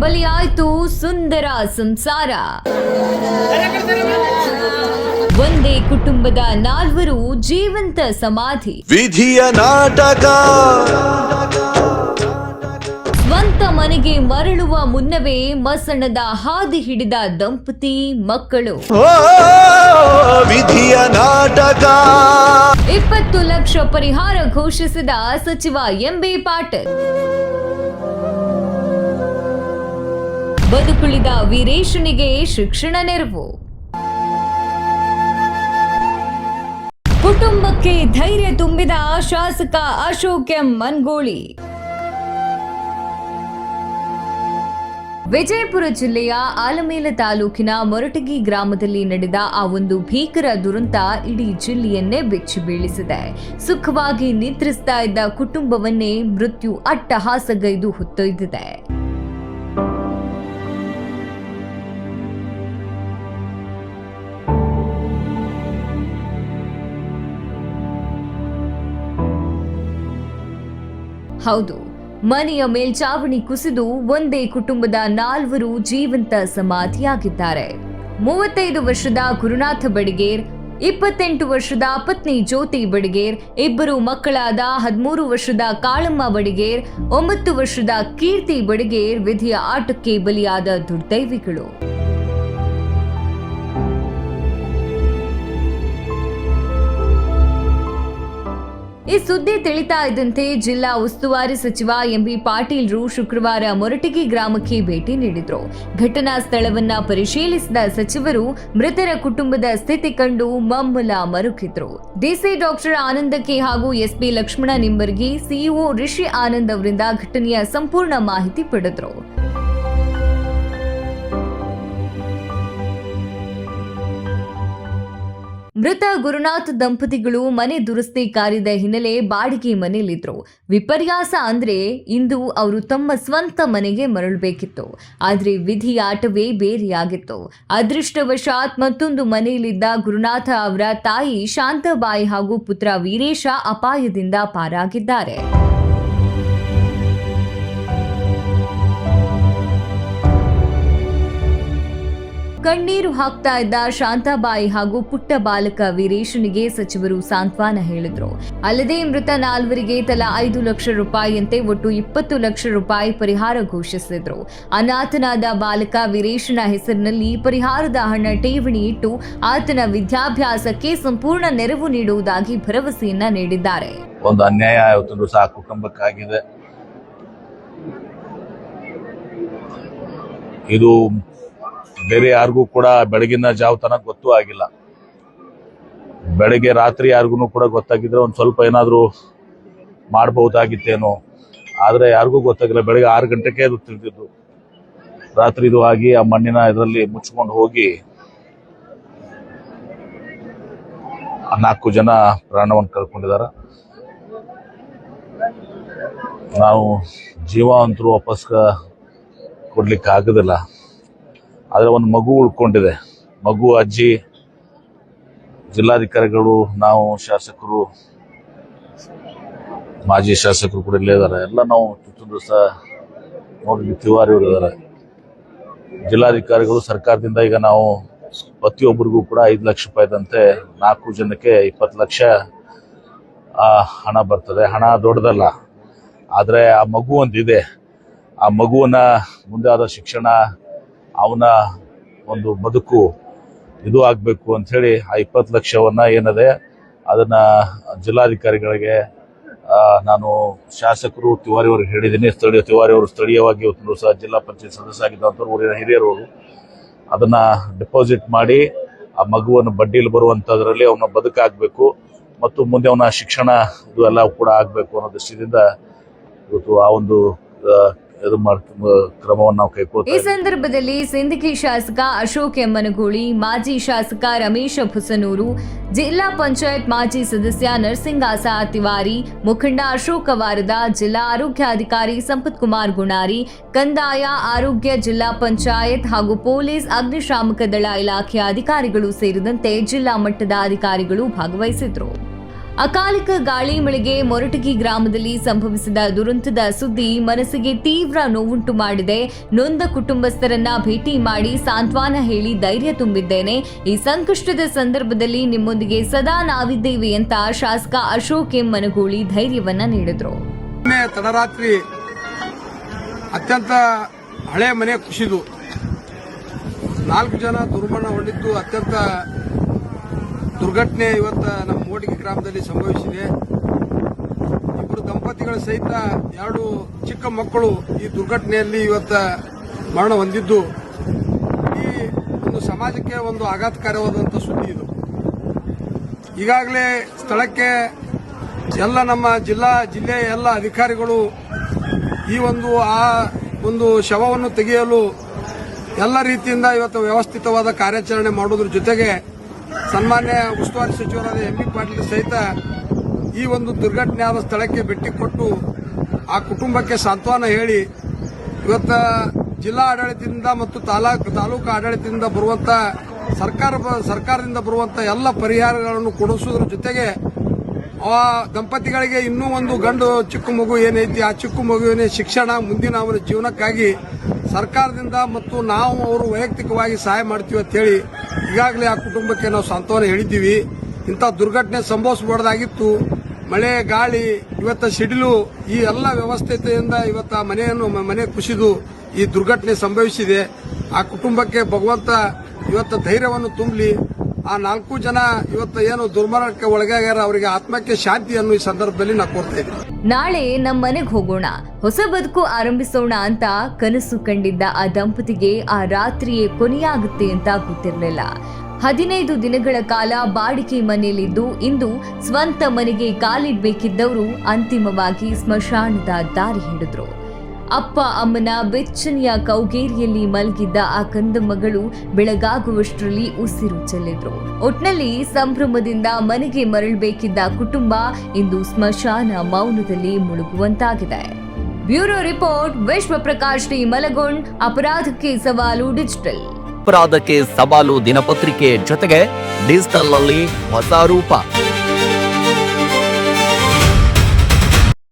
ಬಲಿಯಾಯ್ತು ಸುಂದರ ಸಂಸಾರ. ಒಂದೇ ಕುಟುಂಬದ 4 ಜೀವಂತ ಸಮಾಧಿ. ವಿಧಿಯ ನಾಟಕ. ಸ್ವಂತ ಮನೆಗೆ ಮರಳುವ ಮುನ್ನವೇ ಮಸಣದ ಹಾದಿ ಹಿಡಿದ ದಂಪತಿ, ಮಕ್ಕಳು. ವಿಧಿಯ ನಾಟಕ. 20 ಲಕ್ಷ ಪರಿಹಾರ ಘೋಷಿಸಿದ ಸಚಿವ ಎಂಬಿ ಪಾಟೀಲ್. ಬದುಕುಳಿದ ವೀರೇಶನಿಗೆ ಶಿಕ್ಷಣ ನೆರವು. ಕುಟುಂಬಕ್ಕೆ ಧೈರ್ಯ ತುಂಬಿದ ಶಾಸಕ ಅಶೋಕ್ ಎಂ ಮನಗೋಳಿ. ವಿಜಯಪುರ ಜಿಲ್ಲೆಯ ಆಲಮೇಲ ತಾಲೂಕಿನ ಮೊರಟಗಿ ಗ್ರಾಮದಲ್ಲಿ ನಡೆದ ಆ ಒಂದು ಭೀಕರ ದುರಂತ ಇಡೀ ಜಿಲ್ಲೆಯನ್ನೇ ಬೆಚ್ಚಿ ಬೀಳಿಸಿದೆ. ಸುಖವಾಗಿ ನಿದ್ರಿಸ್ತಾ ಇದ್ದ ಕುಟುಂಬವನ್ನೇ ಮೃತ್ಯು ಅಟ್ಟಹಾಸಗೈದು ಹೊತ್ತೊಯ್ದಿದೆ. ಹೌದು, ಮನೆಯ ಮೇಲ್ಚಾವಣಿ ಕುಸಿದು ಒಂದೇ ಕುಟುಂಬದ 4 ಜೀವಂತ ಸಮಾಧಿಯಾಗಿದ್ದಾರೆ. 35 ವರ್ಷದ ಗುರುನಾಥ ಬಡಿಗೇರ್, 28 ವರ್ಷದ ಪತ್ನಿ ಜ್ಯೋತಿ ಬಡಿಗೇರ್, 2 ಮಕ್ಕಳಾದ 13 ವರ್ಷದ ಕಾಳಮ್ಮ ಬಡಿಗೇರ್, 9 ವರ್ಷದ ಕೀರ್ತಿ ಬಡಿಗೇರ್ ವಿಧಿಯ ಆಟಕ್ಕೆ ಬಲಿಯಾದ ದುರ್ದೈವಿಗಳು. ಈ ಸುದ್ದಿ ತಿಳಿತಾ ಇದ್ದಂತೆ ಜಿಲ್ಲಾ ಉಸ್ತುವಾರಿ ಸಚಿವ ಎಂಬಿ ಪಾಟೀಲ್ರು ಶುಕ್ರವಾರ ಮೊರಟಗಿ ಗ್ರಾಮಕ್ಕೆ ಭೇಟಿ ನೀಡಿದ್ರು. ಘಟನಾ ಸ್ಥಳವನ್ನ ಪರಿಶೀಲಿಸಿದ ಸಚಿವರು ಮೃತರ ಕುಟುಂಬದ ಸ್ಥಿತಿ ಕಂಡು ಮಮ್ಮಲ ಮರುಗಿದ್ರು. ಡಿಸಿ ಡಾಕ್ಟರ್ ಆನಂದ ಕೆ ಹಾಗೂ ಎಸ್ಪಿ ಲಕ್ಷ್ಮಣ ನಿಂಬರ್ಗಿ, ಸಿಇಒ ರಿಷಿ ಆನಂದ್ ಅವರಿಂದ ಘಟನೆಯ ಸಂಪೂರ್ಣ ಮಾಹಿತಿ ಪಡೆದ್ರು. ಮೃತ ಗುರುನಾಥ್ ದಂಪತಿಗಳು ಮನೆ ದುರಸ್ತಿ ಕಾರ್ಯದ ಹಿನ್ನೆಲೆ ಬಾಡಿಗೆ ಮನೆಯಲ್ಲಿದ್ರು. ವಿಪರ್ಯಾಸ ಅಂದ್ರೆ ಇಂದು ಅವರು ತಮ್ಮ ಸ್ವಂತ ಮನೆಗೆ ಮರಳಬೇಕಿತ್ತು. ಆದ್ರೆ ವಿಧಿಯಾಟವೇ ಬೇರೆಯಾಗಿತ್ತು. ಅದೃಷ್ಟವಶಾತ್ ಮತ್ತೊಂದು ಮನೆಯಲ್ಲಿದ್ದ ಗುರುನಾಥ ಅವರ ತಾಯಿ ಶಾಂತಾಬಾಯಿ ಹಾಗೂ ಪುತ್ರ ವೀರೇಶ ಅಪಾಯದಿಂದ ಪಾರಾಗಿದ್ದಾರೆ. ಕಣ್ಣೀರು ಹಾಕ್ತಾ ಇದ್ದ ಶಾಂತಾಬಾಯಿ ಹಾಗೂ ಪುಟ್ಟ ಬಾಲಕ ವೀರೇಶನಿಗೆ ಸಚಿವರು ಸಾಂತ್ವನ ಹೇಳಿದ್ರು. ಅಲ್ಲದೆ ಮೃತ 4 ತಲಾ 5 ಲಕ್ಷ ರೂಪಾಯಿಯಂತೆ ಒಟ್ಟು 20 ಲಕ್ಷ ರೂಪಾಯಿ ಪರಿಹಾರ ಘೋಷಿಸಿದ್ರು. ಅನಾಥನಾದ ಬಾಲಕ ವೀರೇಶನ ಹೆಸರಿನಲ್ಲಿ ಪರಿಹಾರದ ಹಣ ಠೇವಣಿ ಇಟ್ಟು ಆತನ ವಿದ್ಯಾಭ್ಯಾಸಕ್ಕೆ ಸಂಪೂರ್ಣ ನೆರವು ನೀಡುವುದಾಗಿ ಭರವಸೆಯನ್ನ ನೀಡಿದ್ದಾರೆ. ಒಂದು ಅನ್ಯಾಯ ಇವತ್ತು ಸಹ ಕುಟುಂಬಕ್ಕಾಗಿದೆ. ಇದು ಬೇರೆ ಯಾರಿಗೂ ಕೂಡ ಬೆಳಗಿನ ಜಾವತನ ಗೊತ್ತೂ ಆಗಿಲ್ಲ. ಬೆಳಗ್ಗೆ ರಾತ್ರಿ ಯಾರಿಗೂ ಕೂಡ ಗೊತ್ತಾಗಿದ್ರೆ ಒಂದು ಸ್ವಲ್ಪ ಏನಾದರೂ ಮಾಡಬಹುದಾಗಿತ್ತೇನೋ, ಆದರೆ ಯಾರಿಗೂ ಗೊತ್ತಾಗಿಲ್ಲ. ಬೆಳಗ್ಗೆ 6 ಗಂಟೆಗೆ ಅದು ತಿಳಿದಿದ್ದು. ರಾತ್ರಿ ಇದು ಆಗಿ ಆ ಮಣ್ಣಿನ ಇದರಲ್ಲಿ ಮುಚ್ಕೊಂಡು ಹೋಗಿ 4 ಜನ ಪ್ರಾಣವನ್ನು ಕಳ್ಕೊಂಡಿದ್ದಾರೆ. ನಾವು ಜೀವಂತರು ವಾಪಸ್ ಕೊಡ್ಲಿಕ್ಕೆ ಆಗೋದಿಲ್ಲ. ಆದರೆ ಒಂದು ಮಗು ಉಳ್ಕೊಂಡಿದೆ. ಮಗು, ಅಜ್ಜಿ, ಜಿಲ್ಲಾಧಿಕಾರಿಗಳು, ನಾವು ಶಾಸಕರು, ಮಾಜಿ ಶಾಸಕರು ಕೂಡ ಇಲ್ಲೇ ಇದ್ದಾರೆ. ಎಲ್ಲ ನಾವು ದಿವಸ ನೋಡಿ ತಿವಾರಿ ಅವರು ಇದ್ದಾರೆ. ಜಿಲ್ಲಾಧಿಕಾರಿಗಳು ಸರ್ಕಾರದಿಂದ ಈಗ ನಾವು ಪ್ರತಿಯೊಬ್ಬರಿಗೂ ಕೂಡ 5 ಲಕ್ಷ ರೂಪಾಯಿದಂತೆ 4 ಜನಕ್ಕೆ 20 ಲಕ್ಷ ಹಣ ಬರ್ತದೆ. ಹಣ ದೊಡ್ಡದಲ್ಲ, ಆದರೆ ಆ ಮಗು ಒಂದಿದೆ. ಆ ಮಗುವನ್ನ ಮುಂದೆ ಆದ ಶಿಕ್ಷಣ, ಅವನ ಒಂದು ಬದುಕು ಇದು ಆಗಬೇಕು ಅಂಥೇಳಿ ಆ 20 ಲಕ್ಷವನ್ನ ಏನಿದೆ ಅದನ್ನ ಜಿಲ್ಲಾಧಿಕಾರಿಗಳಿಗೆ ನಾನು ಶಾಸಕರು ತಿವಾರಿ ಅವ್ರಿಗೆ ಹೇಳಿದ್ದೀನಿ. ತಿವಾರಿ ಅವರು ಸ್ಥಳೀಯವಾಗಿ ಇವತ್ತು ಸಹ ಜಿಲ್ಲಾ ಪಂಚಾಯತ್ ಸದಸ್ಯ ಆಗಿದ್ದಂಥವ್ರು, ಊರಿನ ಹಿರಿಯರವರು ಅದನ್ನ ಡೆಪಾಸಿಟ್ ಮಾಡಿ ಆ ಮಗುವನ್ನು ಬಡ್ಡಿಯಲ್ಲಿ ಬರುವಂಥದ್ರಲ್ಲಿ ಅವನ ಬದುಕಾಗಬೇಕು ಮತ್ತು ಮುಂದೆ ಅವನ ಶಿಕ್ಷಣ ಇದು ಎಲ್ಲ ಕೂಡ ಆಗಬೇಕು ಅನ್ನೋ ದೃಷ್ಟಿಯಿಂದ ಇವತ್ತು ಆ ಒಂದು ಕ್ರಮವನ್ನು ನಾವು ಕೈಗೊಳ್ಳುತ್ತೇವೆ. ಈ ಸಂದರ್ಭದಲ್ಲಿ ಸಿಂದಗಿ ಶಾಸಕ ಅಶೋಕ್ ಎಂ ಮನಗೋಳಿ, ಮಾಜಿ ಶಾಸಕ ರಮೇಶ ಹುಸನೂರು, ಜಿಲ್ಲಾ ಪಂಚಾಯತ್ ಮಾಜಿ ಸದಸ್ಯ ನರಸಿಂಗಾಸ ತಿವಾರಿ, ಮುಖಂಡ ಅಶೋಕ ವಾರದ, ಜಿಲ್ಲಾ ಆರೋಗ್ಯಾಧಿಕಾರಿ ಸಂಪತ್ ಕುಮಾರ್ ಗುಣಾರಿ, ಕಂದಾಯ, ಆರೋಗ್ಯ, ಜಿಲ್ಲಾ ಪಂಚಾಯತ್ ಹಾಗೂ ಪೊಲೀಸ್, ಅಗ್ನಿಶಾಮಕ ದಳ ಇಲಾಖೆಯ ಅಧಿಕಾರಿಗಳು ಸೇರಿದಂತೆ ಜಿಲ್ಲಾ ಮಟ್ಟದ ಅಧಿಕಾರಿಗಳು ಭಾಗವಹಿಸಿದ್ರು. ಅಕಾಲಿಕ ಗಾಳಿ ಮಳೆಗೆ ಮೊರಟಗಿ ಗ್ರಾಮದಲ್ಲಿ ಸಂಭವಿಸಿದ ದುರಂತದ ಸುದ್ದಿ ಮನಸ್ಸಿಗೆ ತೀವ್ರ ನೋವುಂಟು ಮಾಡಿದೆ. ನೊಂದ ಕುಟುಂಬಸ್ಥರನ್ನ ಭೇಟಿ ಮಾಡಿ ಸಾಂತ್ವನ ಹೇಳಿ ಧೈರ್ಯ ತುಂಬಿದ್ದೇನೆ. ಈ ಸಂಕಷ್ಟದ ಸಂದರ್ಭದಲ್ಲಿ ನಿಮ್ಮೊಂದಿಗೆ ಸದಾ ನಾವಿದ್ದೇವೆ ಅಂತ ಶಾಸಕ ಅಶೋಕ್ ಎಂ ಮನಗೂಳಿ ಧೈರ್ಯವನ್ನ ನೀಡಿದ್ರು. ತಡರಾತ್ರಿ ಅತ್ಯಂತ ಹಳೆ ಮನೆ ಕುಸಿದು 4 ಜನ ದುರ್ಮರಣ ಹೊಂದಿದ್ದು ಅತ್ಯಂತ ದುರ್ಘಟನೆ ಇವತ್ತು ನಮ್ಮ ಮೋಟಗಿ ಗ್ರಾಮದಲ್ಲಿ ಸಂಭವಿಸಿದೆ. ಇಬ್ಬರು ದಂಪತಿಗಳ ಸಹಿತ 2 ಚಿಕ್ಕ ಮಕ್ಕಳು ಈ ದುರ್ಘಟನೆಯಲ್ಲಿ ಇವತ್ತು ಮರಣ ಹೊಂದಿದ್ದು ಈ ಒಂದು ಸಮಾಜಕ್ಕೆ ಒಂದು ಆಘಾತಕಾರಿಯಾದಂಥ ಸುದ್ದಿ ಇದು. ಈಗಾಗಲೇ ಸ್ಥಳಕ್ಕೆ ಎಲ್ಲ ನಮ್ಮ ಜಿಲ್ಲೆಯ ಎಲ್ಲ ಅಧಿಕಾರಿಗಳು ಈ ಒಂದು ಶವವನ್ನು ತೆಗೆಯಲು ಎಲ್ಲ ರೀತಿಯಿಂದ ಇವತ್ತು ವ್ಯವಸ್ಥಿತವಾದ ಕಾರ್ಯಾಚರಣೆ ಮಾಡುವುದರ ಜೊತೆಗೆ ಸನ್ಮಾನ್ಯ ಉಸ್ತುವಾರಿ ಸಚಿವರಾದ ಎಂ ಬಿ ಪಾಟೀಲ್ ಸಹಿತ ಈ ಒಂದು ದುರ್ಘಟನೆ ಆದ ಸ್ಥಳಕ್ಕೆ ಭೇಟಿ ಕೊಟ್ಟು ಆ ಕುಟುಂಬಕ್ಕೆ ಸಾಂತ್ವನ ಹೇಳಿ ಇವತ್ತು ಜಿಲ್ಲಾ ಆಡಳಿತದಿಂದ ಮತ್ತು ತಾಲೂಕು ಆಡಳಿತದಿಂದ ಬರುವಂತ ಸರ್ಕಾರದಿಂದ ಬರುವಂತ ಎಲ್ಲ ಪರಿಹಾರಗಳನ್ನು ಕೊಡಿಸುವುದರ ಜೊತೆಗೆ ಆ ದಂಪತಿಗಳಿಗೆ ಇನ್ನೂ ಒಂದು ಗಂಡು ಚಿಕ್ಕ ಮಗು ಏನೈತಿ ಆ ಚಿಕ್ಕ ಮಗುವಿನ ಶಿಕ್ಷಣ ಮುಂದಿನ ಅವರ ಜೀವನಕ್ಕಾಗಿ ಸರ್ಕಾರದಿಂದ ಮತ್ತು ನಾವು ಅವರು ವೈಯಕ್ತಿಕವಾಗಿ ಸಹಾಯ ಮಾಡ್ತೀವಿ ಅಂತ ಹೇಳಿ ಈಗಾಗಲೇ ಆ ಕುಟುಂಬಕ್ಕೆ ನಾವು ಸಾಂತ್ವನ ಹೇಳಿದ್ದೀವಿ. ಇಂಥ ದುರ್ಘಟನೆ ಸಂಭವಿಸಬಾರ್ದಾಗಿತ್ತು. ಮಳೆ ಗಾಳಿ ಇವತ್ತು ಸಿಡಿಲು ಈ ಎಲ್ಲ ವ್ಯವಸ್ಥೆಯಿಂದ ಇವತ್ತು ಆ ಮನೆ ಕುಸಿದು ಈ ದುರ್ಘಟನೆ ಸಂಭವಿಸಿದೆ. ಆ ಕುಟುಂಬಕ್ಕೆ ಭಗವಂತ ಇವತ್ತು ಧೈರ್ಯವನ್ನು ತುಂಬಲಿ. ಆ 4 ಜನ ಇವತ್ತು ಏನು ದುರ್ಮರಣಕ್ಕೆ ಒಳಗಾಗ್ಯಾರ ಅವರಿಗೆ ಆತ್ಮಕ್ಕೆ ಶಾಂತಿಯನ್ನು ಈ ಸಂದರ್ಭದಲ್ಲಿ ನಾ ಕೋರ್ತಾ ಇದ್ದೀನಿ. ನಾಳೆ ನಮ್ಮ ಮನೆಗೆ ಹೋಗೋಣ, ಹೊಸ ಬದುಕು ಆರಂಭಿಸೋಣ ಅಂತ ಕನಸು ಕಂಡಿದ್ದ ಆ ದಂಪತಿಗೆ ಆ ರಾತ್ರಿಯೇ ಕೊನೆಯಾಗುತ್ತೆ ಅಂತ ಗೊತ್ತಿರಲಿಲ್ಲ. 15 ದಿನಗಳ ಕಾಲ ಬಾಡಿಗೆ ಮನೆಯಲ್ಲಿದ್ದು ಇಂದು ಸ್ವಂತ ಮನೆಗೆ ಕಾಲಿಡ್ಬೇಕಿದ್ದವರು ಅಂತಿಮವಾಗಿ ಸ್ಮಶಾನದ ದಾರಿ ಹಿಡಿದ್ರು. ಅಪ್ಪ ಅಮ್ಮನ ಬೆಚ್ಚನೆಯ ಕೌಗೇರಿಯಲ್ಲಿ ಮಲಗಿದ್ದ ಆ ಕಂದ ಮಗಳು ಬೆಳಗಾಗುವಷ್ಟರಲ್ಲಿ ಉಸಿರು ಚೆಲ್ಲಿದ್ರು. ಒಟ್ನಲ್ಲಿ ಸಂಭ್ರಮದಿಂದ ಮನೆಗೆ ಮರಳಬೇಕಿದ್ದ ಕುಟುಂಬ ಇಂದು ಸ್ಮಶಾನ ಮೌನದಲ್ಲಿ ಮುಳುಗುವಂತಾಗಿದೆ. Bureau report, Vishwaprakash T Malagond. ಅಪರಾಧಕ್ಕೆ ಸವಾಲು ಡಿಜಿಟಲ್. ಅಪರಾಧಕ್ಕೆ ಸವಾಲು ದಿನಪತ್ರಿಕೆ ಜೊತೆಗೆ ಡಿಜಿಟಲ್ ನಲ್ಲಿ ಹೊಸ ರೂಪ.